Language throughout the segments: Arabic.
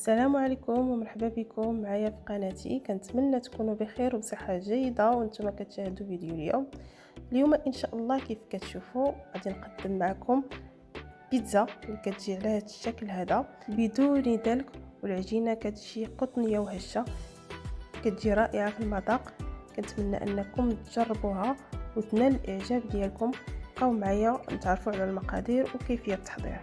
السلام عليكم ومرحبا بكم معايا في قناتي. كنتمنى تكونوا بخير وبصحه جيده وانتم كتشاهدوا فيديو اليوم ان شاء الله. كيف كتشوفوا غادي نقدم معكم بيتزا اللي كتجي على هذا الشكل هذا بدون دلك، والعجينه كتجي قطنيه وهشه، كتجي رائعه في المذاق. كنتمنى انكم تجربوها وتنال الاعجاب ديالكم. بقاو معايا نتعرفوا على المقادير وكيفيه التحضير.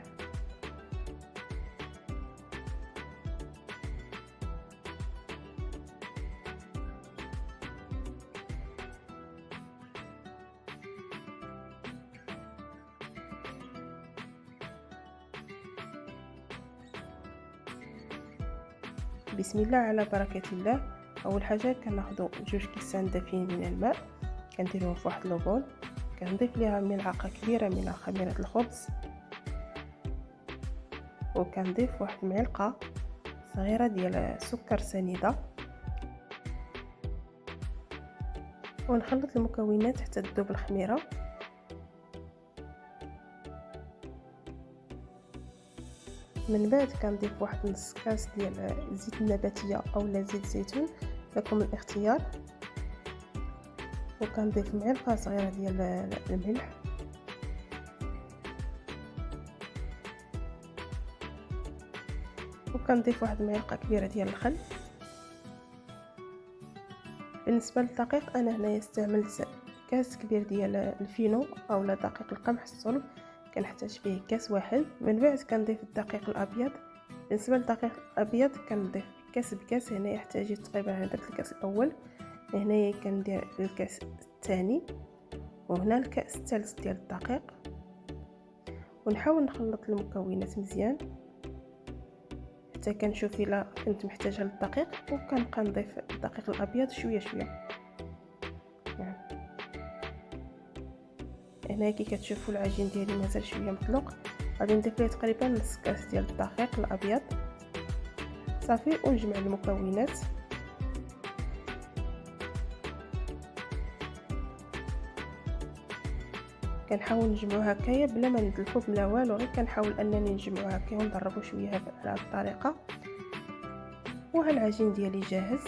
بسم الله على بركة الله. اول حاجه كناخذوا 2 كيسان دافين من الماء، كنديروهم في واحد لوبول، كنضيف ليها ملعقه كبيره من خميره الخبز، وكنضيف واحد المعلقه صغيره ديال سكر سنيده، ونخلط المكونات حتى تذوب الخميره. من بعد كنضيف واحد نص كاس ديال الزيت النباتيه اولا زيت الزيتون، لكم الاختيار، وكنضيف معلقه صغيره ديال الملح، وكنضيف واحد المعلقه كبيره ديال الخل. بالنسبه للدقيق انا هنايا استعملت كاس كبير ديال الفينو اولا دقيق القمح الصلب، كنحتاج فيه كاس واحد. من بعد كنضيف الدقيق الابيض. بالنسبه للدقيق الابيض كنضيف كاس بكاس، هنايا احتاجيت تقريبا على درت الكاس الاول، هنايا كندير الكاس الثاني، وهنا الكاس الثالث ديال الدقيق، ونحاول نخلط المكونات مزيان حتى كنشوف الا كنت محتاجه للدقيق، وكنبقى نضيف الدقيق الابيض شويه شويه. هنا كي كتشوفوا العجين ديالي مازال شويه مطلوق، غادي نضيف ليه تقريبا نص كاس ديال الدقيق الابيض صافي، ونجمع المكونات. كنحاول نجمعوها هكايا بلا ما ندلكو بلا والو، غير كنحاول انني نجمعو هكايا ونضربو شويه على هذه الطريقه. وها العجين ديالي جاهز.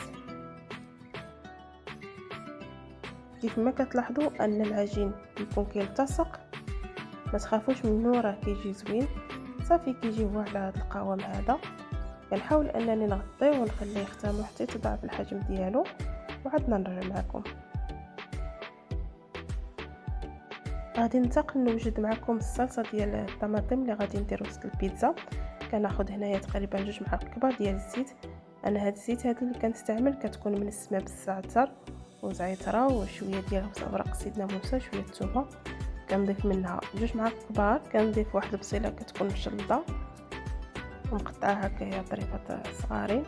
كيف ما كتلاحظوا ان العجين يكون كيلتصق، ما تخافوش منه، راه كيجي زوين صافي، كيجي هو على هذا القوام هذا. كنحاول انني نغطيه ونخليه يختمر حتى يتضاعف الحجم ديالو، وعدنا نرجع معكم. غادي ننتقل نوجد معكم الصلصه ديال الطماطم اللي غادي ندير وسط البيتزا. كناخذ هنايا تقريبا 2 معالق كبار ديال الزيت. انا هاد الزيت هذه اللي كنستعمل كتكون منسمه بالزعتر وزعتره وشويه ديال ورق سيدنا موسى وشويه الثومه. كنضيف منها 2 معالق كبار. كنضيف واحد البصيله كتكون مشلضه ونقطعها هكايا طريفات صغارين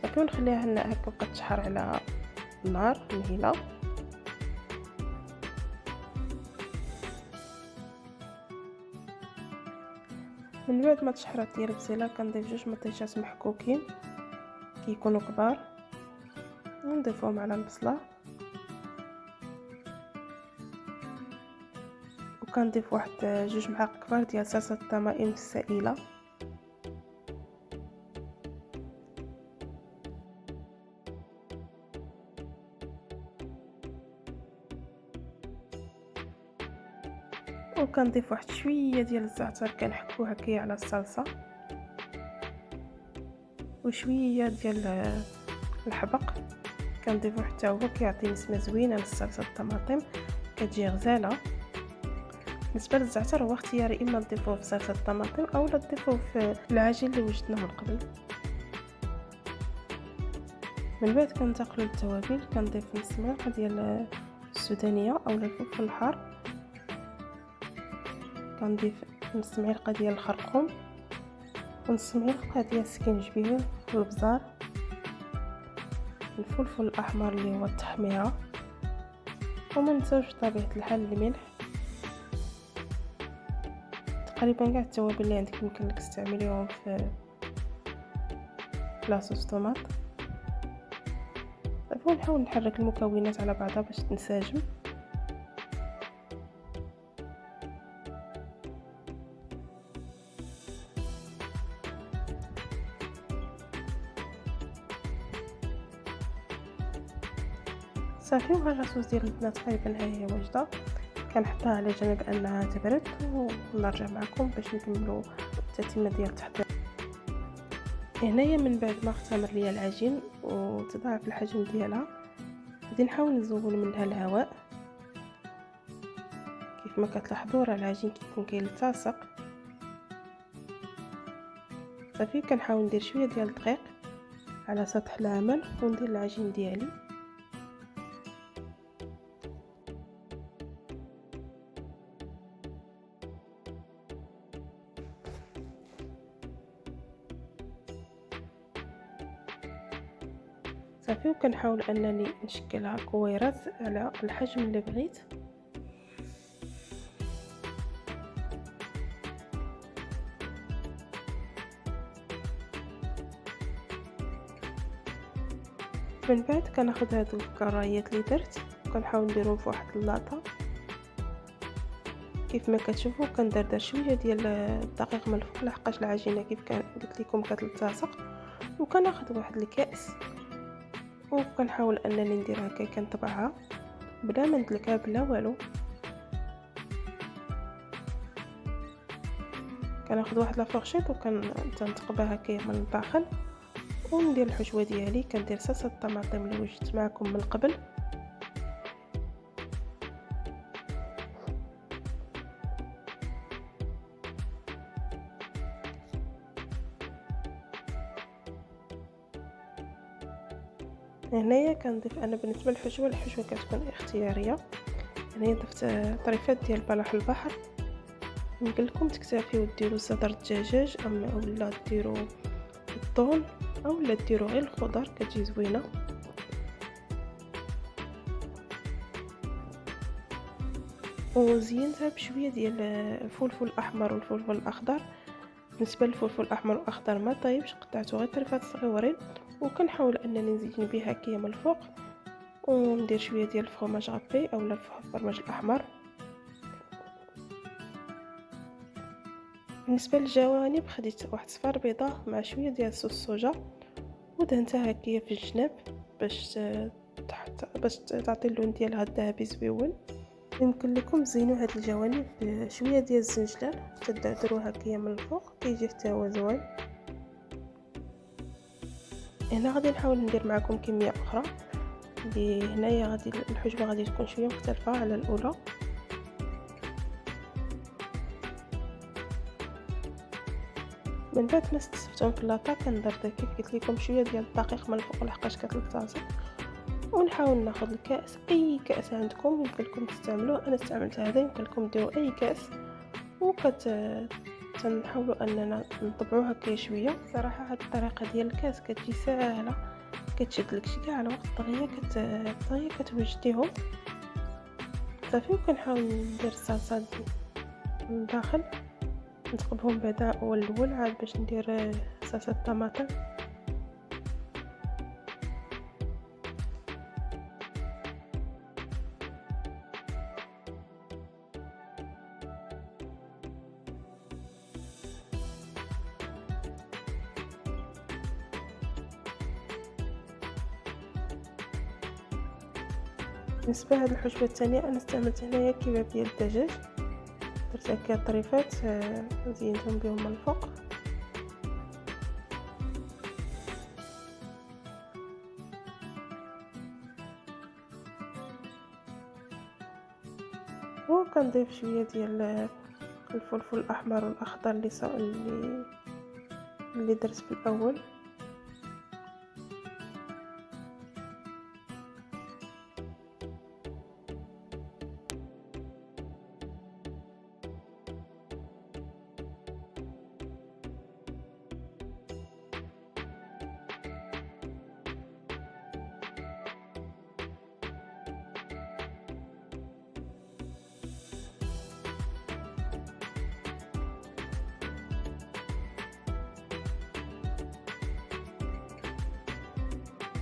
صافي، ونخليها هكا بقات تشحر على النار مهيله. من بعد ما تشحرات ديال البصيله كنضيف 2 مطيشات محكوكين كيكونوا كبار، ونضيفهم على البصله، وكنضيف واحد 2 معالق كبار ديال صلصه الطماطم السائله، وكنضيف واحد شويه ديال الزعتر كنحكو هكايا على الصلصه، وشويه ديال الحبق كنضيفو حتى هو كيعطي نسمه زوينه للصلصه الطماطم، كتجي غزاله. بالنسبه للزعتر هو اختياري، اما تضيفوه في صلصه الطماطم اولا تضيفوه في العجين اللي وجدناه من قبل. من بعد كننتقلوا للتوابل. كنضيف نص معلقه ديال السودانيه اولا الفلفل الحار، كنضيف نص معلقه ديال الخرقوم، ونص معلقه ديال السكينجبير والبزار، الفلفل الاحمر اللي هو التحميره، وما نساوش بطبيعه الحال الملح. تقريبا كاع التوابل اللي عندك يمكن لك تستعمليهم في لاصوص طوماط. صافي نحاول نحرك المكونات على بعضها باش تنسجم. صافي. وها لاصوص ديال البنة تقريبا ها هي واجده، كنحطها على جنب انها تبرد ونرجع معكم باش نكملوا التتمه ديال التحضير. هنايا من بعد ما اختمر ليا العجين وتضاعف الحجم ديالها، غادي نحاول نزول منها الهواء. كيف ما كتلاحظوا راه العجين كيكون كيلتصق. صافي كنحاول ندير شويه ديال الدقيق على سطح العمل وندير العجين ديالي. صافي وكنحاول انني نشكلها كويرات على الحجم اللي بغيت. من بعد كناخذ هادو الكرايات اللي درت وكنحاول نديرهم في واحد اللاطه. كيف ما كتشوفوا كندردر شويه ديال الدقيق من الفوق لحقاش العجينه كيف قلت لكم كتلتصق. وكناخذ واحد الكاس وكنحاول انني ندير هكا كنطبعها بلا ما ندلكها بلا والو. كناخذ واحد لافورشيط وكنتقبها هكايا من الداخل وندير الحشوه ديالي. كندير صلصه الطماطم اللي وجدت معكم من قبل. هنايا كنضيف انا بالنسبه للحشوه، الحشوه كتكون اختياريه. هنايا ضفت طريفات ديال بلح البحر. يمكن لكم تكتفيو ديروا صدر الدجاج اولا ديروا الطون اولا ديروا غير الخضر كتجي زوينه. وزينتها بشويه ديال الفلفل الاحمر والفلفل الاخضر. بالنسبه للفلفل الاحمر والاخضر ما طيبش، قطعته غير طريفات صغيورين وكنحاول انني نزين به هكايا من الفوق. وندير شويه ديال الفرماج غابي اولا الفرماج الاحمر. بالنسبه للجوانب خديت واحد صفار بيضه مع شويه ديال صوص الصوجا ودهنتها هكايا في الجناب باش تعطي اللون ديالها الذهبي زويون. يمكن لكم تزينوا هاد الجوانب بشويه ديال الزنجلان تدردروها هكايا من الفوق كيجي حتى هو زوين. هنا غادي نحاول ندير معكم كميه اخرى اللي هنايا غادي الحجمه غادي تكون شويه مختلفه على الاولى. من بعد ما استفتهم في اللاطه كندردر كيف قلت لكم شويه ديال الدقيق من الفوق لحقاش كتلتصق. ونحاول ناخذ الكاس، اي كاس عندكم يمكن لكم تستعملوه. انا استعملت هذا، يمكن لكم ديروا اي كاس. تنحاولوا اننا نطبعوها هكا شويه. صراحه هذه الطريقه ديال الكاس كتجي سهله، كتشد لك شي كاع على وقت دغيا كتوجديهم. صافي وكنحاول ندير الصلصه من الداخل نتقبهم بعدا اول الاول عاد باش ندير صلصه الطماطم. بالنسبه لهاد الحشوه الثانيه انا استعملت هنايا كباب ديال الدجاج. درت هكا طريفات زينتهم بهم من الفوق. وكنضيف شويه ديال الفلفل الاحمر والاخضر اللي درت في الاول.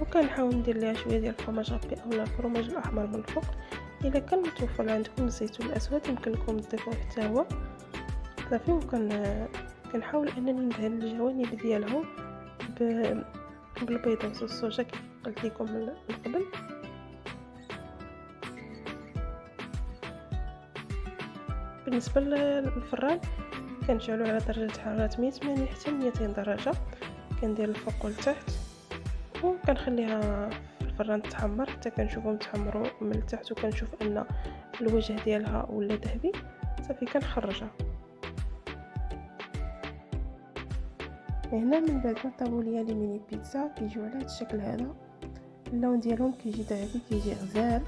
وكنحاول ندير ليها شويه ديال الفرماج غابي اولا الفرماج الاحمر من الفوق. الا كان متوفر عندكم الزيتون الاسود يمكن لكم تضيفوه حتى هو. صافي كنحاول انني ندهن الجوانب ديالهم بالبيضه وصوص الصوجا كيف قلت لكم من قبل. بالنسبه للفران كنشعلو على درجه حراره 180 حتى 200 درجه، كندير الفوق والتحت وكنخليها في الفران تحمر حتى كنشوفهم تحمروا من التحت، وكنشوف ان الوجه ديالها ولا ذهبي. صافي كنخرجها. هنا من بعد ما طابوا ليا لي ميني بيتزا كيجيو على هذا الشكل هذا، اللون ديالهم كيجي ذهبي كيجي غزال،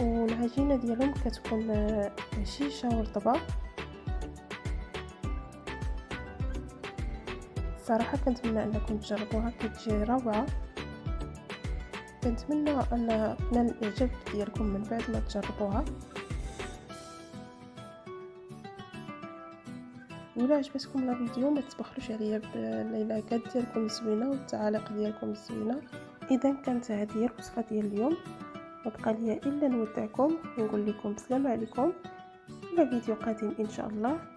والعجينه ديالهم كتكون هشيشه ورطبه. الصراحه كنتمنى انكم تجربوها، كتجي روعه. كنتمنى ان تنال الاعجاب ديالكم من بعد ما تجربوها. ولا عجبتكم لا فيديو ما تبخلوش عليا باللايكات ديالكم الزوينه والتعاليق ديالكم الزوينه. اذا كانت هذه هي الوصفه ديال اليوم، ما بقى ليا الا نودعكم ونقول لكم السلام عليكم الى فيديو قادم ان شاء الله.